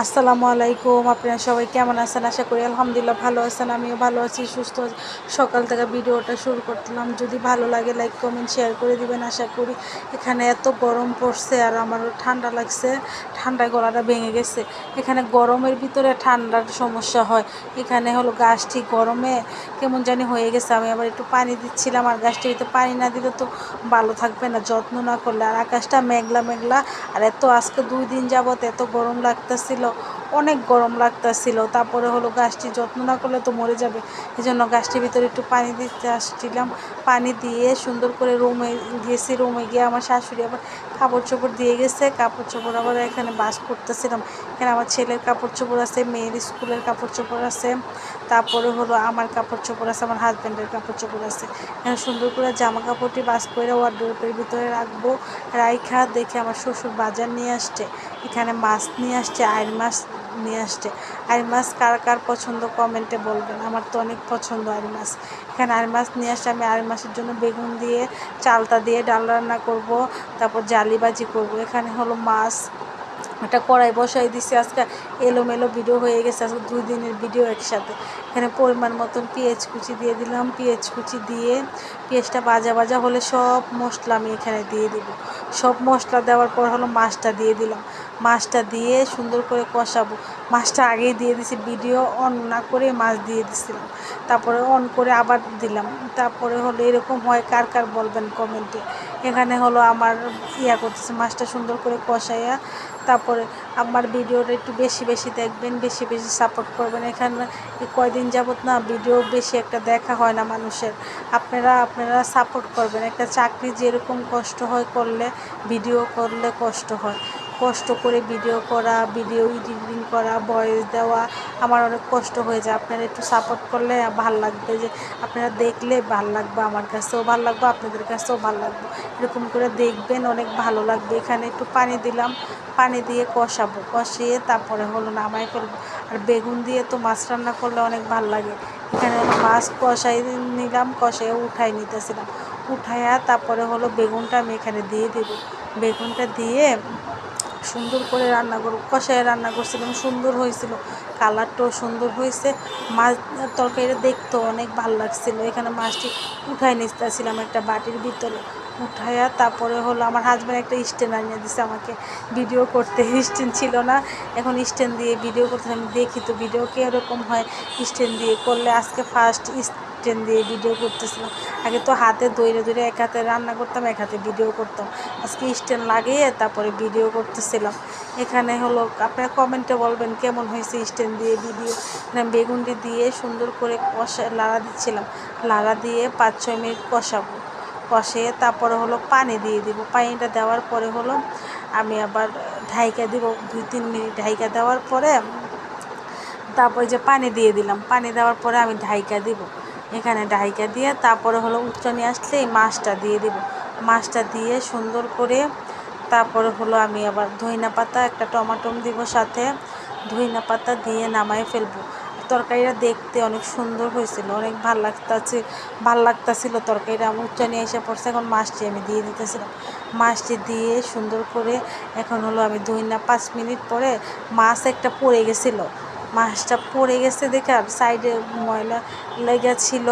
আসসালামু আলাইকুম। আপনারা সবাই কেমন আছেন? আশা করি আলহামদুলিল্লাহ ভালো আছেন। আমিও ভালো আছি, সুস্থ আছি। সকাল থেকে ভিডিওটা শুরু করলাম। যদি ভালো লাগে লাইক কমেন্ট শেয়ার করে দিবেন আশা করি। এখানে এত গরম পড়ছে আর আমারও ঠান্ডা লাগছে, ঠান্ডায় গলাটা ভেঙে গেছে। এখানে গরমের ভিতরে ঠান্ডার সমস্যা হয়। এখানে হলো গাছটি গরমে কেমন জানি হয়ে গেছে। আমি আবার একটু পানি দিচ্ছিলাম, আর গাছটির ভিতরে পানি না দিলে তো ভালো থাকবে না যত্ন না করলে। আর আকাশটা মেঘলা মেঘলা, আর আজকে 2 দিন যাবত এত গরম লাগতেছিল, অনেক গরম লাগতেছিল। তারপরে হলো গাছটি যত্ন না করলে তো মরে যাবে, এই জন্য গাছটির ভিতরে একটু পানি দিতে আসছিলাম। পানি দিয়ে সুন্দর করে রুমে গেছি। রুমে গিয়ে আমার শাশুড়ি আবার কাপড় চোপড় দিয়ে গেছে। কাপড় চোপড় আবার এখানে বাস করতেছিলাম। এখানে আমার ছেলের কাপড় চোপড় আছে, মেয়ের স্কুলের কাপড় চোপড় আছে, তারপরে হলো আমার কাপড় চোপড় আছে, আমার হাজব্যান্ডের কাপড় চোপড় আছে। এখানে সুন্দর করে জামা কাপড়টি বাস করে ওয়ার্ডরোবের ভিতরে রাখবো। রাইখা দেখে আমার শ্বশুর বাজার নিয়ে আসছে। এখানে মাছ নিয়ে আসছে, আইড় মাছ নিয়ে আসছে। আইড় মাছ কার কার পছন্দ কমেন্টে বলবেন। আমার তো অনেক পছন্দ আইড় মাছ। এখানে আইড় মাছ নিয়ে আসছে। আমি আইড় মাছের জন্য বেগুন দিয়ে চালতা দিয়ে ডাল রান্না করব, তারপর জালিবাজি করব। এখানে হলো মাছ, একটা কড়াই বসাই দিছি। আজকে এলোমেলো ভিডিও হয়ে গেছে, আজকে 2 দিনের ভিডিও একসাথে। এখানে পরিমাণ মতন পেঁয়াজ কুচি দিয়ে দিলাম। পেঁয়াজ কুচি দিয়ে পেঁয়াজটা ভাজা ভাজা হলে সব মশলা আমি এখানে দিয়ে দিব। সব মশলা দেওয়ার পর হলো মাছটা দিয়ে দিলাম। মাছটা দিয়ে সুন্দর করে কষাবো। মাছটা আগেই দিয়ে দিছি, ভিডিও অন না করে মাছ দিয়ে দিছিলাম, তারপরে অন করে আবার দিলাম। তারপরে হলো এরকম হয় কার কার বলবেন কমেন্টে। এখানে হলো আমার করতেছে, মাছটা সুন্দর করে কষাইয়া তারপরে আমার ভিডিওটা একটু বেশি বেশি দেখবেন, বেশি বেশি সাপোর্ট করবেন। এখানে কয়দিন যাবত না ভিডিও বেশি একটা দেখা হয় না মানুষের। আপনারা সাপোর্ট করবেন। একটা চাকরি যেরকম কষ্ট হয় করলে, ভিডিও করলে কষ্ট হয়। কষ্ট করে ভিডিও করা, ভিডিও এডিটিং করা, ভয়েস দেওয়া আমার অনেক কষ্ট হয়ে যায়। আপনারা একটু সাপোর্ট করলে ভাল লাগবে, যে আপনারা দেখলে ভাল লাগবে, আমার কাছেও ভাল লাগবে, আপনাদের কাছেও ভাল লাগবে। এরকম করে দেখবেন, অনেক ভালো লাগবে। এখানে একটু পানি দিলাম, পানি দিয়ে কষাবো, কষিয়ে তারপরে হলো নামাই ফেলবো। আর বেগুন দিয়ে তো মাছ রান্না করলে অনেক ভালো লাগে। এখানে হলো মাছ কষাই নিলাম, কষাইয়ে উঠাই নিতেছিলাম। উঠাইয়া তারপরে হলো বেগুনটা আমি এখানে দিয়ে দেবো। বেগুনটা দিয়ে সুন্দর করে রান্না করব। কষায় রান্না করছিলাম, সুন্দর হয়েছিল, কালারটাও সুন্দর হয়েছে। মাছ তরকারিটা দেখতেও অনেক ভালো লাগছিলো। এখানে মাছটি উঠাই নিতেছিলাম একটা বাটির ভিতরে। উঠাইয়া তারপরে হলো আমার হাজব্যান্ড একটা স্ট্যান্ড আনিয়ে দিছে আমাকে ভিডিও করতে। স্ট্যান্ড ছিল না, এখন স্ট্যান্ড দিয়ে ভিডিও করতে। আমি দেখি তো ভিডিও কীরকম হয় স্ট্যান্ড দিয়ে করলে। আজকে ফার্স্ট স্ট্যান্ড দিয়ে ভিডিও করতেছিলাম। আগে তো হাতে ধরে ধরে এক হাতে রান্না করতাম, এক হাতে ভিডিও করতাম। আজকে স্ট্যান্ড লাগিয়ে তারপরে ভিডিও করতেছিলাম। এখানে হলো আপনারা কমেন্টে বলবেন কেমন হয়েছে স্ট্যান্ড দিয়ে ভিডিও। বেগুনটি দিয়ে সুন্দর করে লাড়া দিচ্ছিলাম। লাড়া দিয়ে 5-6 মিনিট কষাবো। কষিয়ে তারপরে হলো পানি দিয়ে দিব। পানিটা দেওয়ার পরে হলো আমি আবার ঢাইকা দিব। 2-3 মিনিট ঢাইকা দেওয়ার পরে তারপরে যে পানি দিয়ে দিলাম। পানি দেওয়ার পরে আমি ঢাইকা দিব। এখানে ঢাইকা দিয়ে তারপরে হলো উচ্চনি আসলেই মাছটা দিয়ে দিব। মাছটা দিয়ে সুন্দর করে তারপরে হলো আমি আবার ধইনা পাতা, একটা টমাটো দিব সাথে। ধইনা পাতা দিয়ে নামাই ফেলবো। তরকারিটা দেখতে অনেক সুন্দর হয়েছিল, অনেক ভাল লাগতাছিল তরকারিটা। আমি উচ্চানি এসে পড়ছে, এখন মাছটি আমি দিয়ে দিতেছিলাম। মাছটি দিয়ে সুন্দর করে এখন হলো আমি ধইনা 5 মিনিট পরে মাছ একটা পড়ে গেছিলো। মাছটা পড়ে গেছে দেখে আর সাইডে ময়লা লেগে ছিল,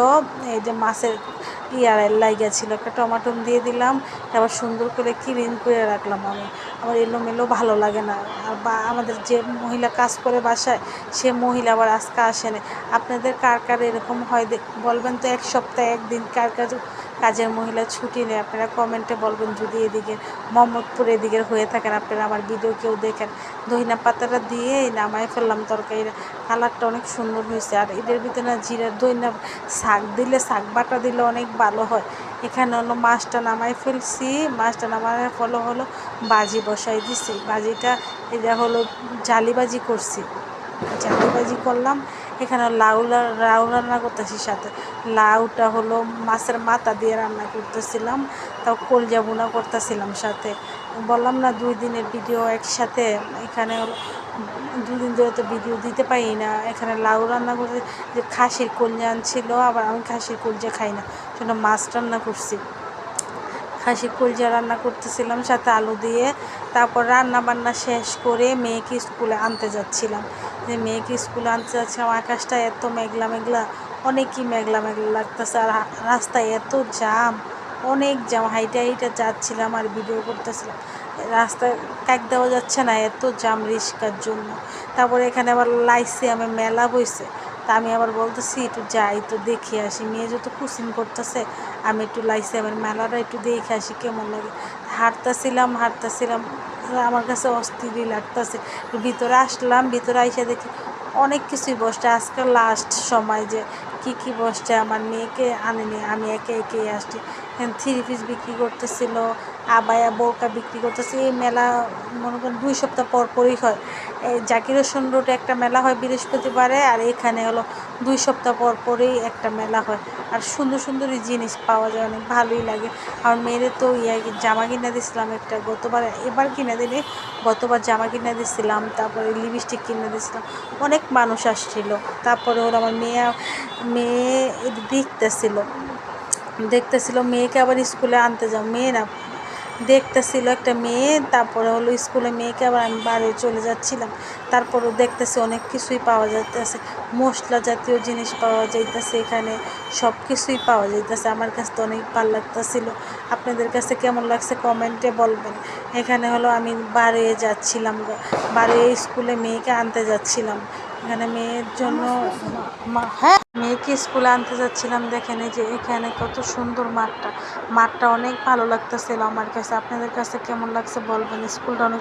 এই যে মাছের লাইগা ছিল। একটা টমাটো দিয়ে দিলাম, তারপর সুন্দর করে ক্লিন করে রাখলাম। আমার এলোমেলো ভালো লাগে না। আর আমাদের যে মহিলা কাজ করে বাসায়, সে মহিলা আবার আজকে আসেনি। আপনাদের কার কার এরকম হয় বলবেন তো। 1 সপ্তাহে 1 দিন কার কাজের মহিলা ছুটি নেই, আপনারা কমেন্টে বলবেন। যদি এদিকে মোহাম্মদপুর এদিকের হয়ে থাকেন, আপনারা আমার ভিডিও কেউ দেখেন। ধইনা পাতাটা দিয়ে নামাই ফেললাম তরকারিটা। কালারটা অনেক সুন্দর হয়েছে। আর এদের ভিতরে জিরা ধইনা শাক দিলে, শাক বাটা দিলে অনেক ভালো হয়। এখানে হলো মাছটা নামাই ফেলছি। মাছটা নামানোর ফলে হলো বাজি বসাই দিছি। বাজিটা এটা হলো জালিবাজি করছি, জালিবাজি করলাম। এখানে লাউ রান্না করতেছি, সাথে লাউটা হলো মাছের মাথা দিয়ে রান্না করতেছিলাম। তাও কলজা ভুনা করতেছিলাম সাথে। বললাম না 2 দিনের ভিডিও একসাথে। এখানে হলো 2 দিন ধরে তো ভিডিও দিতে পারি না। এখানে লাউ রান্না করতে, যে খাসির কলজা আনছিল, আবার আমি খাসির কলজা খাই না, সেটা মাছ রান্না করছি। খাসির কলিজা রান্না করতেছিলাম সাথে আলু দিয়ে। তারপর রান্না বান্না শেষ করে মেয়েকে স্কুলে আনতে যাচ্ছিলাম। যে মেয়েকে স্কুলে আনতে যাচ্ছিলাম, আকাশটা এত মেঘলা মেঘলা, অনেকই মেঘলা মেঘলা লাগতেছে। আর রাস্তায় এত জাম, অনেক জাম, হাইটে হাইটে যাচ্ছিলাম আর ভিডিও করতেছিলাম। রাস্তায় কাক দেওয়া যাচ্ছে না, এত জাম রিক্সার জন্য। তারপরে এখানে আবার লাইসিয়ামে মেলা বইছে। তা আমি আবার বলতেছি একটু যাই, তো দেখে আসি। মেয়ে যত কুচিং করতেছে, আমি একটু লাইসিয়ামের মেলাটা একটু দেখে আসি কেমন লাগে। হাঁটতেছিলাম আমার কাছে অস্থিরই লাগতেছে। ভিতরে আসলাম, ভিতরে আইসা দেখি অনেক কিছুই বসছে। আজকে লাস্ট সময় যে কি বসছে, আমার মেয়েকে আনেনি, আমি একে একে আসছি। থ্রি পিস বিক্রি করতেছিল, আবায়া বোরকা বিক্রি করতেছে। এই মেলা মনে করেন 2 সপ্তাহ পর পরই হয়। এই জাকির হোসেন রোডে একটা মেলা হয় বৃহস্পতিবারে, আর এখানে হলো 2 সপ্তাহ পর পরেই একটা মেলা হয়। আর সুন্দর সুন্দরই জিনিস পাওয়া যায়, অনেক ভালোই লাগে। আর মেয়েরে তো জামা কিনে দিয়েছিলাম একটা, এবার কিনে দিলে, গতবার জামা কিনে দিয়েছিলাম, তারপরে লিপস্টিক কিনে দিয়েছিলাম। অনেক মানুষ আসছিল। তারপরে ওরা আমার মেয়ে দেখতেছিল মেয়েকে আবার স্কুলে আনতে যাও, মেয়ে না, দেখতেছিল একটা মেয়ে। তারপরে হলো স্কুলে মেয়েকে আবার আমি বাড়ি চলে যাচ্ছিলাম। তারপরেও দেখতেছি অনেক কিছুই পাওয়া যাইতেছে, মশলা জাতীয় জিনিস পাওয়া যাইতেছে, এখানে সব কিছুই পাওয়া যাইতেছে। আমার কাছে তো অনেক ভালো লাগতেছিল। আপনাদের কাছে কেমন লাগছে কমেন্টে বলবেন। এখানে হলো আমি বাড়ি স্কুলে মেয়েকে আনতে যাচ্ছিলাম। এখানে মেয়ের জন্য হ্যাঁ, মেয়েকে স্কুলে আনতে যাচ্ছিলাম। দেখেন এই যে এখানে কত সুন্দর মাঠটা অনেক ভালো লাগতেছিল আমার কাছে। আপনাদের কাছে কেমন লাগছে বলবেন। স্কুলটা অনেক